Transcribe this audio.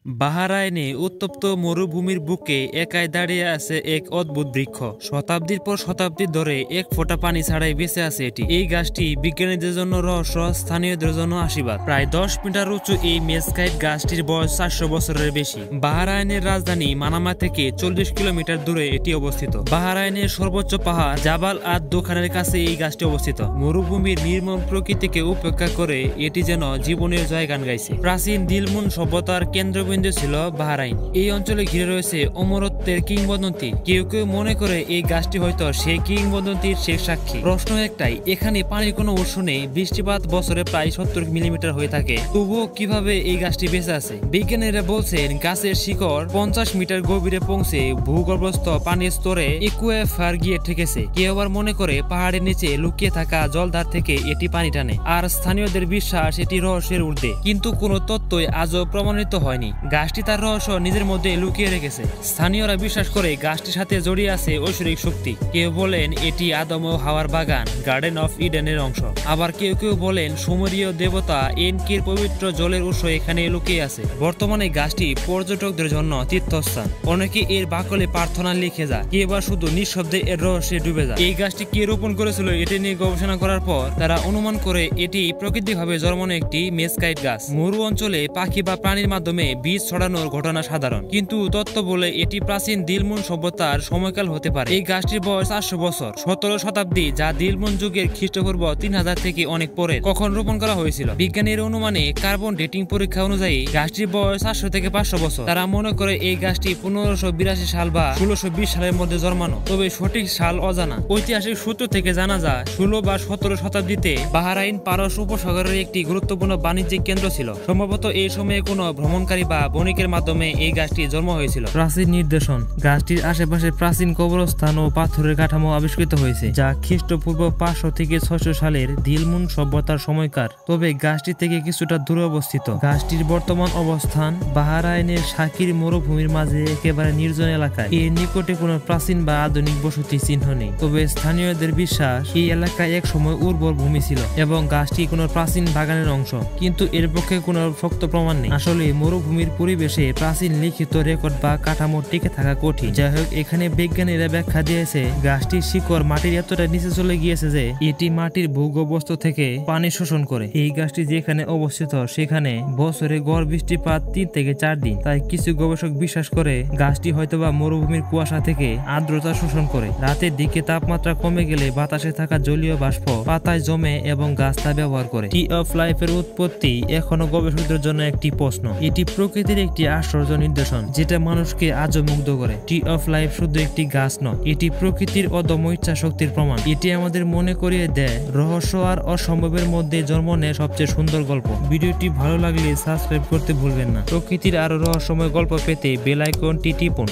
বাহরাইনে উত্তপ্ত মরুভূমির বুকে একাই দাঁড়িয়ে আছে এক অদ্ভুত বৃক্ষ। শতাব্দীর পর শতাব্দী ধরে এক ফোঁটা পানি ছাড়াই বেঁচে আছে এটি। এই গাছটি বিজ্ঞানীদের জন্য রহস্য, স্থানীয়দের জন্য আশীর্বাদ। প্রায় 10 মিটার উঁচু এই মেজকাইট গাছটির বয়স 400 বছরের বেশি। বাহরাইনের রাজধানী মানামা থেকে 40 কিলোমিটার দূরে এটি অবস্থিত। বাহরাইনের সর্বোচ্চ পাহাড় জাবাল আদ দোখানের কাছে এই গাছটি অবস্থিত। মরুভূমির নির্মম প্রকৃতিকে উপেক্ষা করে এটি যেন জীবনের জয় গান গাইছে। প্রাচীন দিলমুন সভ্যতার কেন্দ্রবিন্দু ছিল বাহরাইন। এই অঞ্চলে ঘিরে রয়েছে অমরত্বের কিংবদন্তি। কেউ কেউ মনে করে এই গাছটি হয়তো সেই কিংবদন্তির শেষ সাক্ষী। প্রশ্ন একটাই, এখানে পানির কোনো উৎস নেই, বৃষ্টিপাত বছরে প্রায় 70 মিলিমিটার হয়ে থাকে, তবুও কিভাবে এই গাছটি বেঁচে আছে? বিজ্ঞানীরা বলছেন গাছের শিকড় 50 মিটার গভীরে পৌঁছে ভূগর্ভস্থ পানির স্তরে ইকুয়েফার গিয়ে ঠেকেছে। কেউ আবার মনে করে পাহাড়ের নিচে লুকিয়ে থাকা জলধার থেকে এটি পানি টানে। আর স্থানীয়দের বিশ্বাস এটি রহস্যের ঊর্ধ্বে। কিন্তু কোনো তত্ত্বই আজও প্রমাণিত হয়নি। গাছটি তার রহস্য নিজের মধ্যে লুকিয়ে রেখেছে। স্থানীয়রা বিশ্বাস করে গাছটির সাথে জড়িয়ে আছে ঐশ্বরিক শক্তি। কেউ বলেন এটি আদম ও হাওয়ার বাগান, গার্ডেন অফ ইডেনের অংশ। আবার কেউ কেউ বলেন সুমেরীয় দেবতা এনকির পবিত্র জলের উৎস এখানে লুকিয়ে আছে। বর্তমানে গাছটি পর্যটকদের জন্য তীর্থস্থান। অনেকে এর বাকলে প্রার্থনা লিখে যায়, কেউ বা শুধু নিঃশব্দে এর রহস্যে ডুবে যায়। এই গাছটি কে রোপণ করেছিল এটি নিয়ে গবেষণা করার পর তারা অনুমান করে এটি প্রাকৃতিকভাবে জন্মানো একটি মেজকাইট গাছ। মরু অঞ্চলে পাখি বা প্রাণীর মাধ্যমে বীজ ছড়ানোর ঘটনা সাধারণ, কিন্তু তত্ত্ব বলে এটি প্রাচীন দিলমুন সভ্যতার সময়কাল হতে পারে। এই গাছটির বয়স 400 বছর, 17 শতাব্দী, যা দিলমুন যুগের খ্রিস্টপূর্ব 3000 থেকে অনেক পরে। কখন রোপণ করা হয়েছিল? বিজ্ঞানীর অনুমানে কার্বন ডেটিং পরীক্ষা অনুযায়ী গাছটির বয়স 400 থেকে 500 বছর। তারা মনে করে এই গাছটি 1582 সাল বা 1620 সালের মধ্যে জন্মানো, তবে সঠিক সাল অজানা। ঐতিহাসিক সূত্র থেকে জানা যায় 16 বা 17 শতাব্দীতে বাহরাইন পারস্য উপসাগরের একটি গুরুত্বপূর্ণ বাণিজ্যিক কেন্দ্র ছিল। সম্ভবত এই সময়ে কোনো ভ্রমণকারী বা বণিকের মাধ্যমে এই গাছটি জন্ম হয়েছিল। প্রাচীন নিদর্শন: গাছটির আশেপাশে প্রাচীন কবরস্থান ও পাথরের কাঠামো আবিষ্কৃত হয়েছে, যা খ্রিস্টপূর্ব 500 থেকে 600 সালের দিলমুন সভ্যতার সময়কার, তবে গাছটি থেকে কিছুটা দূরে অবস্থিত। গাছটির বর্তমান অবস্থান বাহরাইনের শাকির মরুভূমির মাঝে একেবারে নির্জন এলাকায়। এর নিকটে কোনো প্রাচীন বা আধুনিক বসতি চিহ্ন নেই, তবে স্থানীয়দের বিশ্বাস এই এলাকায় এক সময় উর্বর ভূমি ছিল এবং গাছটি কোনো প্রাচীন বাগানের অংশ, কিন্তু এর পক্ষে কোনো শক্ত প্রমাণ নেই। আসলে মরুভূমির পরিবেশে প্রাচীন লিখিত রেকর্ড বা কাঠামো টিকে থাকা কঠিন। যাই হোক, এখানে বিজ্ঞানীরা ব্যাখ্যা দিয়েছে গাছটির শিকড় মাটির এতটা নিচে চলে গিয়েছে যে এটি মাটির ভূগর্ভস্থ থেকে পানি শোষণ করে। এই গাছটি যেখানে অবস্থিত সেখানে বছরে গড় বৃষ্টিপাত 3 থেকে 4 দিন। তাই কিছু গবেষক বিশ্বাস করে গাছটি হয়তোবা মরুভূমির কুয়াশা থেকে আর্দ্রতা শোষণ করে। রাতের দিকে তাপমাত্রা কমে গেলে বাতাসে থাকা জলীয় বাষ্প পাতায় জমে এবং গাছ তা ব্যবহার করে। ট্রি অফ লাইফের উৎপত্তি এখনো গবেষকদের জন্য একটি প্রশ্ন। এটি প্রকৃতির একটি আশ্চর্য নিদর্শন যেটা মানুষকে আজও মুগ্ধ করে। ট্রি অফ লাইফ শুধু একটি গাছ নয়, এটি প্রকৃতির অদম্য ইচ্ছা শক্তির প্রমাণ। এটি আমাদের মনে করিয়ে দেয় রহস্য আর অসম্ভবের মধ্যে জন্ম নেয় সবচেয়ে সুন্দর গল্প। ভিডিওটি ভালো লাগলে সাবস্ক্রাইব করতে ভুলবেন না। প্রকৃতির আরো রহস্যময় গল্প পেতে বেল আইকনটি টিপুন।